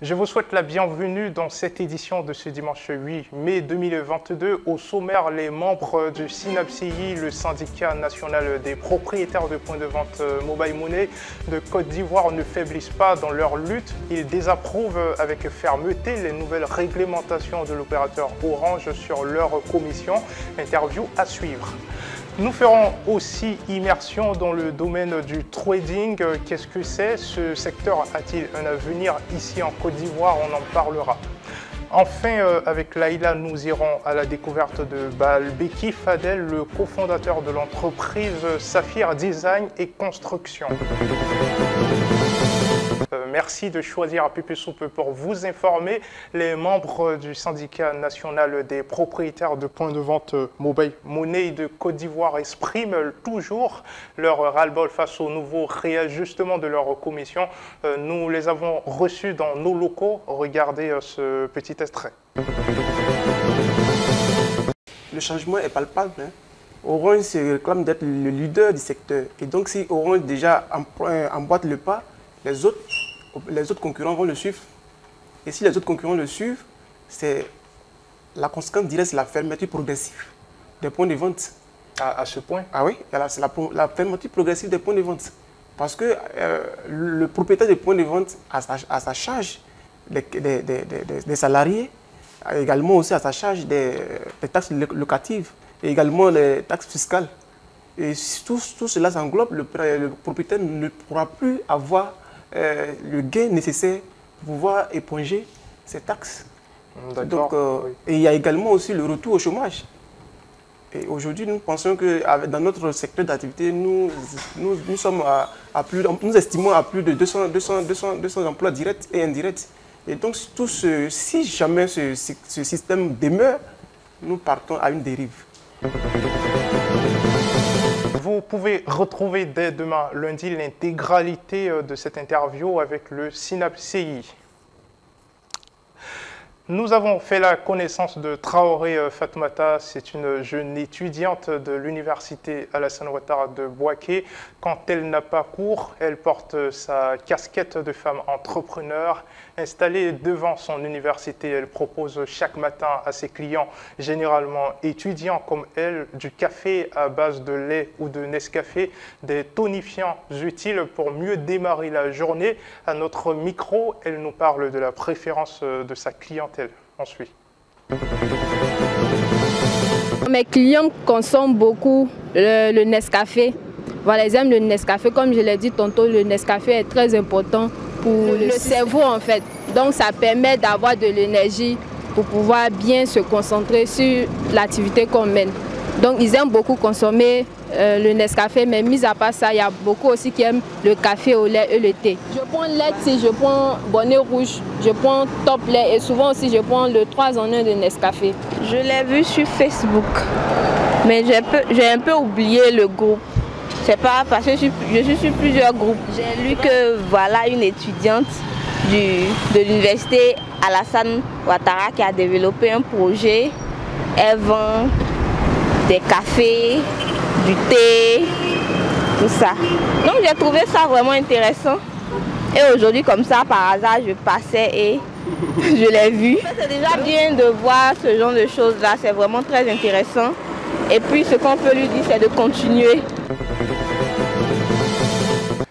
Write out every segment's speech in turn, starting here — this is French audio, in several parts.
Je vous souhaite la bienvenue dans cette édition de ce dimanche 8 mai 2022. Au sommaire, les membres du SYNAPCI, le syndicat national des propriétaires de points de vente Mobile Money de Côte d'Ivoire, ne faiblissent pas dans leur lutte. Ils désapprouvent avec fermeté les nouvelles réglementations de l'opérateur Orange sur leur commission. Interview à suivre. Nous ferons aussi immersion dans le domaine du trading. Qu'est-ce que c'est? Ce secteur a-t-il un avenir ici en Côte d'Ivoire? On en parlera. Enfin, avec Laïla, nous irons à la découverte de Baalbeki Fadel, le cofondateur de l'entreprise Saphir Design et Construction. Merci de choisir APP Soupe pour vous informer. Les membres du syndicat national des propriétaires de points de vente Mobile Money de Côte d'Ivoire expriment toujours leur ras-le-bol face au nouveau réajustement de leur commission. Nous les avons reçus dans nos locaux. Regardez ce petit extrait. Le changement est palpable. Orange se réclame d'être le leader du secteur. Et donc si Orange déjà emboîte le pas, les autres concurrents vont le suivre. Et si les autres concurrents le suivent, c'est la conséquence directe, c'est la fermeture progressive des points de vente. À ce point? Ah oui, c'est la fermeture progressive des points de vente. Parce que le propriétaire des points de vente a sa charge des salariés, également aussi à sa charge des taxes locatives et également les taxes fiscales. Et si tout cela s'englobe, le propriétaire ne pourra plus avoir le gain nécessaire pour pouvoir éponger ces taxes. Donc, et il y a également aussi le retour au chômage. Et aujourd'hui, nous pensons que dans notre secteur d'activité, nous estimons à plus de 200 emplois directs et indirects. Et donc, si jamais ce système demeure, nous partons à une dérive. Vous pouvez retrouver dès demain lundi l'intégralité de cette interview avec le SYNAPCI. Nous avons fait la connaissance de Traoré Fatoumata. C'est une jeune étudiante de l'université Alassane Ouattara de Bouaké. Quand elle n'a pas cours, elle porte sa casquette de femme entrepreneur. Installée devant son université, elle propose chaque matin à ses clients, généralement étudiants comme elle, du café à base de lait ou de Nescafé, des tonifiants utiles pour mieux démarrer la journée. À notre micro, elle nous parle de la préférence de sa clientèle. On suit. Mes clients consomment beaucoup le Nescafé. Voilà, ils aiment le Nescafé. Comme je l'ai dit tantôt, le Nescafé est très important pour le cerveau en fait. Donc ça permet d'avoir de l'énergie pour pouvoir bien se concentrer sur l'activité qu'on mène. Donc ils aiment beaucoup consommer le Nescafé, mais mis à part ça, il y a beaucoup aussi qui aiment le café au lait et le thé. Je prends lait, je prends bonnet rouge, je prends top lait et souvent aussi je prends le 3 en 1 de Nescafé. Je l'ai vu sur Facebook, mais j'ai un peu oublié le groupe. C'est pas parce que je suis sur plusieurs groupes. J'ai lu que voilà une étudiante de l'université Alassane Ouattara qui a développé un projet. Elle vend des cafés, du thé, tout ça. Donc j'ai trouvé ça vraiment intéressant. Et aujourd'hui comme ça par hasard je passais et je l'ai vu. C'est déjà bien de voir ce genre de choses là, c'est vraiment très intéressant. Et puis ce qu'on peut lui dire c'est de continuer.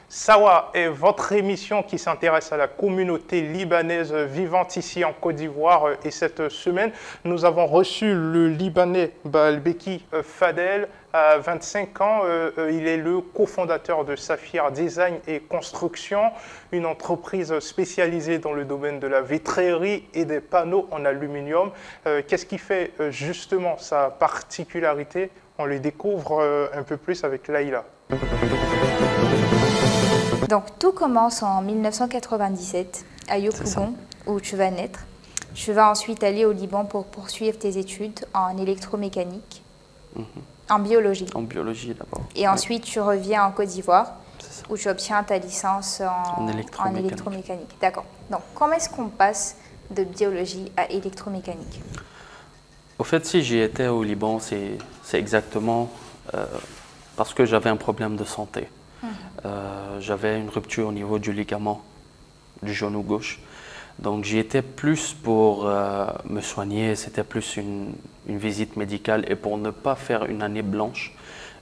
Sawa est votre émission qui s'intéresse à la communauté libanaise vivante ici en Côte d'Ivoire. Et cette semaine, nous avons reçu le Libanais Baalbeki Fadel. À 25 ans, il est le cofondateur de Saphir Design et Construction, une entreprise spécialisée dans le domaine de la vitrairie et des panneaux en aluminium. Qu'est-ce qui fait justement sa particularité? On le découvre un peu plus avec Laïla. Donc tout commence en 1997 à Yopougon où tu vas naître. Tu vas ensuite aller au Liban pour poursuivre tes études en électromécanique, en biologie. En biologie d'abord. Et ensuite tu reviens en Côte d'Ivoire où tu obtiens ta licence en électromécanique. D'accord. Donc comment est-ce qu'on passe de biologie à électromécanique? Au fait, si j'y étais au Liban, c'est exactement parce que j'avais un problème de santé. J'avais une rupture au niveau du ligament du genou gauche. Donc j'y étais plus pour me soigner, c'était plus une visite médicale. Et pour ne pas faire une année blanche,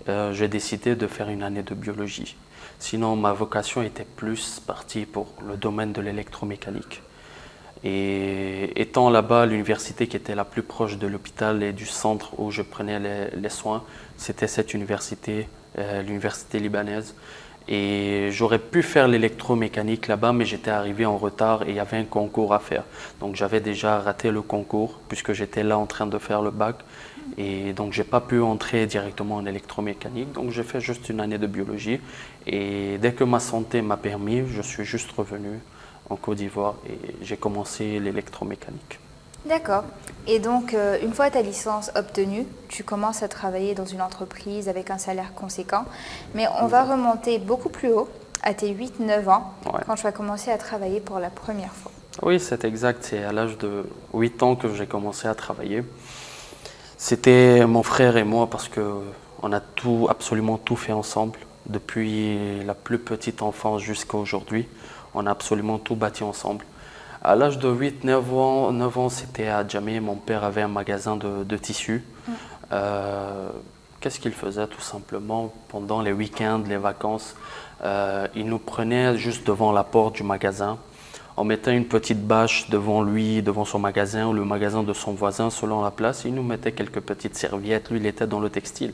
j'ai décidé de faire une année de biologie. Sinon, ma vocation était plus partie pour le domaine de l'électromécanique. Et étant là-bas, l'université qui était la plus proche de l'hôpital et du centre où je prenais les soins, c'était cette université, l'université libanaise. Et j'aurais pu faire l'électromécanique là-bas, mais j'étais arrivé en retard et il y avait un concours à faire. Donc j'avais déjà raté le concours puisque j'étais là en train de faire le bac. Et donc j'ai pas pu entrer directement en électromécanique. Donc j'ai fait juste une année de biologie. Et dès que ma santé m'a permis, je suis juste revenu en Côte d'Ivoire et j'ai commencé l'électromécanique. D'accord. Et donc, une fois ta licence obtenue, tu commences à travailler dans une entreprise avec un salaire conséquent. Mais on va remonter beaucoup plus haut, à tes 8-9 ans, quand tu vas commencer à travailler pour la première fois. Oui, c'est exact. C'est à l'âge de 8 ans que j'ai commencé à travailler. C'était mon frère et moi parce qu'on a absolument tout fait ensemble, depuis la plus petite enfance jusqu'à aujourd'hui. On a absolument tout bâti ensemble. À l'âge de 8-9 ans, c'était à Djamé. Mon père avait un magasin de tissus. Qu'est-ce qu'il faisait tout simplement pendant les week-ends, les vacances? Il nous prenait juste devant la porte du magasin. On mettait une petite bâche devant lui, devant son magasin ou le magasin de son voisin selon la place. Il nous mettait quelques petites serviettes. Lui, il était dans le textile.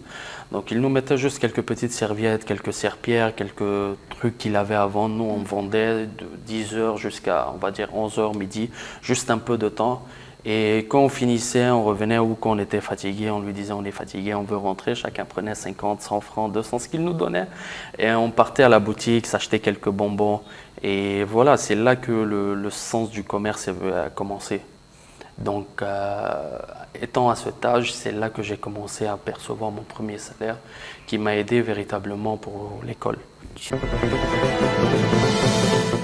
Donc, il nous mettait juste quelques petites serviettes, quelques serpillères, quelques trucs qu'il avait avant. Nous, on vendait de 10h jusqu'à, on va dire, 11h, midi, juste un peu de temps. Et quand on finissait, on revenait ou quand on était fatigué, on lui disait on est fatigué, on veut rentrer. Chacun prenait 50, 100 francs, 200, ce qu'il nous donnait. Et on partait à la boutique, s'acheter quelques bonbons. Et voilà, c'est là que le sens du commerce a commencé. Donc, étant à cet âge, c'est là que j'ai commencé à percevoir mon premier salaire qui m'a aidé véritablement pour l'école.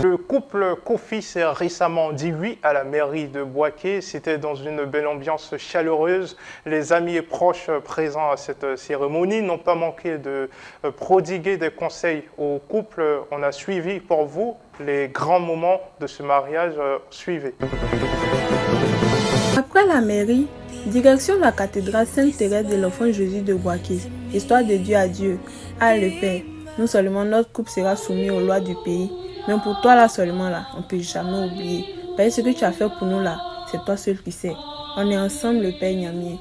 Le couple Kofi s'est récemment dit oui à la mairie de Bouaké. C'était dans une belle ambiance chaleureuse. Les amis et proches présents à cette cérémonie n'ont pas manqué de prodiguer des conseils au couple. On a suivi pour vous les grands moments de ce mariage. Suivez. Après la mairie, direction la cathédrale Sainte-Thérèse de l'Enfant Jésus de Bouaké. Histoire de Dieu à Dieu, à le Père. Non seulement notre couple sera soumis aux lois du pays, mais pour toi là seulement là, on ne peut jamais oublier. Parce que ce que tu as fait pour nous là, c'est toi seul qui sais. On est ensemble le Père Nyamie.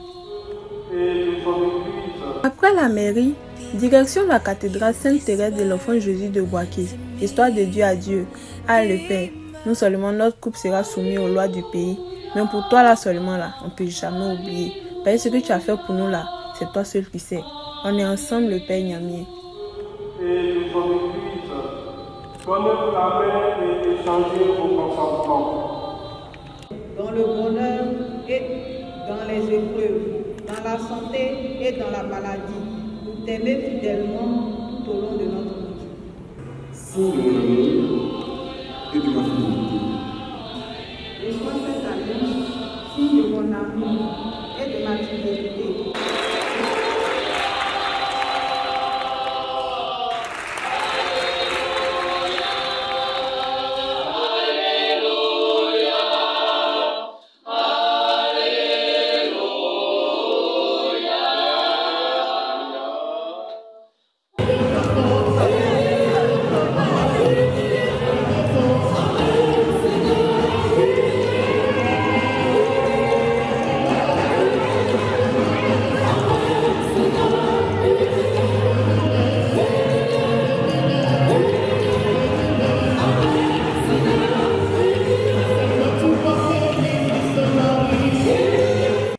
Après la mairie, direction la cathédrale Sainte-Thérèse de l'Enfant Jésus de Bouaké. Histoire de Dieu à Dieu, à le Père. Non seulement notre couple sera soumis aux lois du pays, mais pour toi là seulement là, on ne peut jamais oublier. Parce que ce que tu as fait pour nous là, c'est toi seul qui sais. On est ensemble le Père Nyamie. Et de son Église, connaître la paix et échanger vos consentements. Dans le bonheur et dans les épreuves, dans la santé et dans la maladie, nous t'aimer fidèlement tout au long de notre vie. Signe de mon amour et de ma fidélité. Reçois cette alliance, signe de mon amour et de ma fidélité.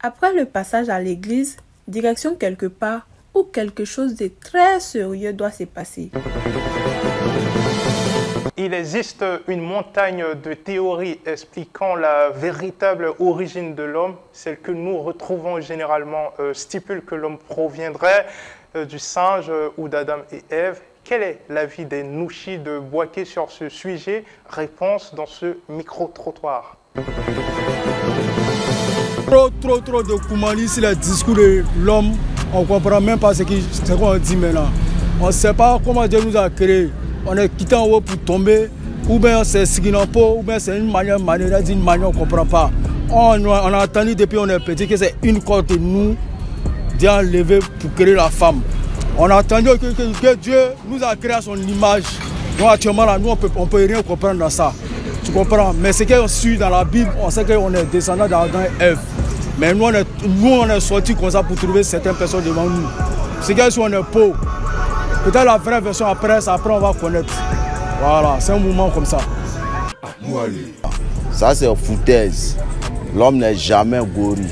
Après le passage à l'église, direction quelque part où quelque chose de très sérieux doit se passer. Il existe une montagne de théories expliquant la véritable origine de l'homme. Celle que nous retrouvons généralement stipule que l'homme proviendrait du singe ou d'Adam et Ève. Quel est l'avis des Nouchis de Bouaké sur ce sujet? Réponse dans ce micro-trottoir. Trop de Koumani sur le discours de l'homme. On ne comprend même pas ce qu'on dit maintenant. On ne sait pas comment Dieu nous a créés. On est quitté en haut pour tomber. ou bien c'est Siginampo, ou bien c'est une manière d'une manière, on ne comprend pas. On a entendu depuis on est petit que c'est une cause de nous d'enlever pour créer la femme. On a entendu que Dieu nous a créé à son image. Donc actuellement là, nous on peut rien comprendre dans ça. Tu comprends? Mais ce qu'on suit dans la Bible, on sait qu'on est descendant d'Adam et Ève. Mais nous on est sortis comme ça pour trouver certaines personnes devant nous. C'est que si on est pauvre, peut-être la vraie version après on va connaître. Voilà, c'est un mouvement comme ça. Ça c'est foutaise. L'homme n'est jamais gorille.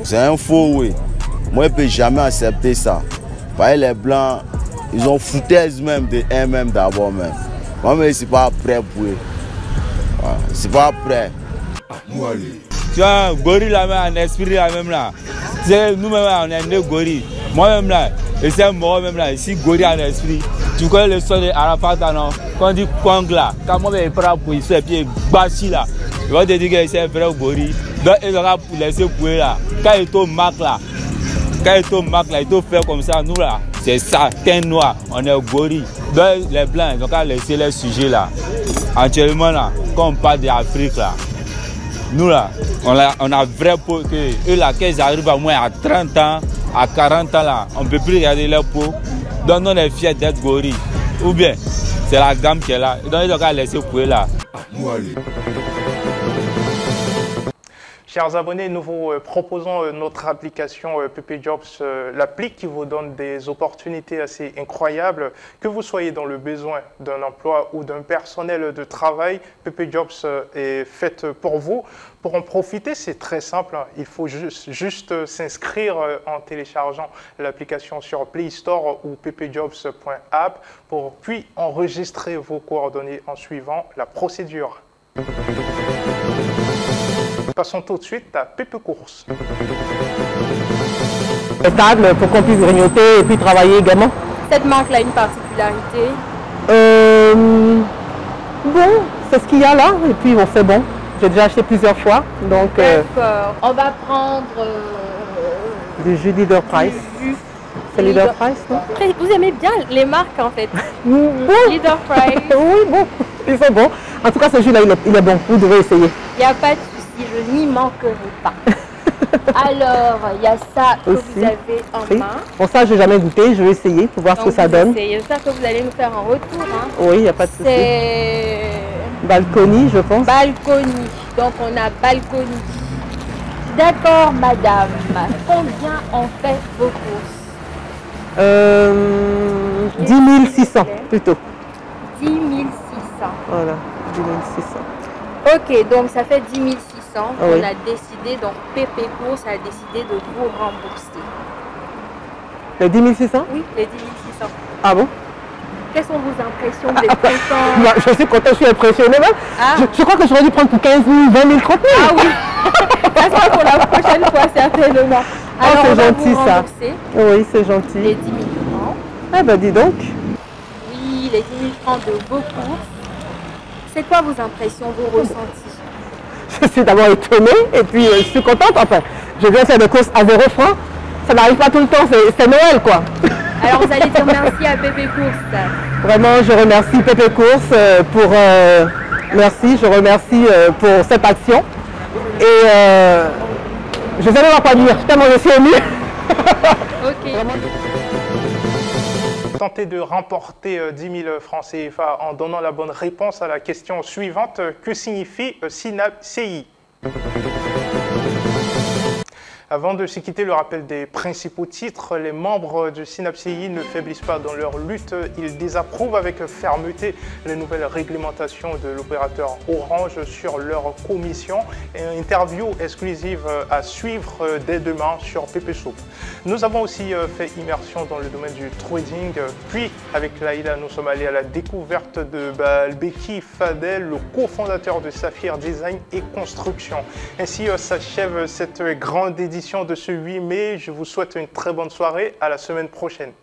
C'est un faux, oui. Moi, je ne peux jamais accepter ça. Parce que les Blancs, ils ont foutaise même de eux-mêmes d'abord même. Moi, je ne suis pas prêt pour eux. Voilà. Je ne suis pas prêt. Tu vois, gorille là-même, en esprit là-même là. Nous-mêmes, on est deux gorilles. Moi-même là, et c'est moi même là, ici, gorille en esprit. Tu connais le son de Arafat, non? Quand on dit Kwang là, quand moi je prends pour ici et puis Bachi là, ils vont te dire que c'est un vrai gorille. Donc ils vont laisser couler là. Quand ils te marquent là, ils te font comme ça, nous là, c'est ça, qu'un noir, on est gorille. Donc les blancs, ils vont laisser les sujets là. Actuellement là, quand on parle d'Afrique là, nous là, on a vrai peau que eux là, quand ils arrivent à moins à 30 ans, à 40 ans là, on ne peut plus regarder leur peau. Donc on est fiers d'être gorille. Ou bien, c'est la gamme qui est là. Donc ils ont laissé couler là. Chers abonnés, nous vous proposons notre application PP Jobs, l'appli qui vous donne des opportunités assez incroyables. Que vous soyez dans le besoin d'un emploi ou d'un personnel de travail, PP Jobs est faite pour vous. Pour en profiter, c'est très simple. Il faut juste s'inscrire en téléchargeant l'application sur Play Store ou ppjobs.app puis enregistrer vos coordonnées en suivant la procédure. Passons tout de suite à PP Course. Stable pour qu'on puisse grignoter et puis travailler également. Cette marque-là a une particularité? Bon, c'est ce qu'il y a là et puis bon, c'est bon. J'ai déjà acheté plusieurs fois. Donc, d'accord. On va prendre du jus Leader Price. C'est Leader Price, non? Vous aimez bien les marques en fait. Bon. Leader Price. Oui, bon, ils sont bons. En tout cas, ce jus-là, il est bon. Vous devez essayer. Il n'y a pas de souci, je n'y manquerai pas. Alors, il y a ça que vous avez en main. Bon, ça, je n'ai jamais goûté. Je vais essayer pour voir ce que ça donne. J'espère que vous allez nous faire un retour. Hein. Oui, il n'y a pas de souci. C'est Balcony, je pense. Balcony. Donc, on a Balcony. D'accord, madame. Combien on fait vos courses? 10 600 plutôt. 10 600. Voilà, 10 600. Ok, donc ça fait 10 600. Ah, on oui. a décidé, donc PP Course a décidé de vous rembourser. Les 10 600? Oui, les 10 600. Ah bon? Quelles sont vos impressions? Vous êtes content? Bah, je suis content, je suis impressionné même. Ah. Je crois que j'aurais dû prendre pour 15 000, 20 000, 30 000. Ah oui, ça sera pour la prochaine fois, certainement. Alors, c'est on va gentil vous ça. rembourser Oui, c'est gentil. les 10 000 francs. Ah bah dis donc. Oui, les 10 000 francs de vos courses. C'est quoi vos impressions, vos ressentis? Je suis d'abord étonnée et puis je suis contente. Enfin, je viens faire des courses à 0 francs. Ça n'arrive pas tout le temps, c'est Noël quoi. Alors vous allez dire merci à PP Course. Vraiment, je remercie PP Course pour merci, je remercie pour cette action. Et je ne sais même pas dire, tellement je suis émue. Ok. Tenter de remporter 10 000 francs CFA en donnant la bonne réponse à la question suivante. Que signifie SYNAPCI? Avant de se quitter, le rappel des principaux titres. Les membres du SYNAPCI ne faiblissent pas dans leur lutte. Ils désapprouvent avec fermeté les nouvelles réglementations de l'opérateur Orange sur leur commission. Et une interview exclusive à suivre dès demain sur PP Soup. Nous avons aussi fait immersion dans le domaine du trading. Puis, avec Laïla, nous sommes allés à la découverte de Balbeki Fadel, le cofondateur de Saphir Design et Construction. Ainsi s'achève cette grande édition de ce 8 mai. Je vous souhaite une très bonne soirée. À la semaine prochaine.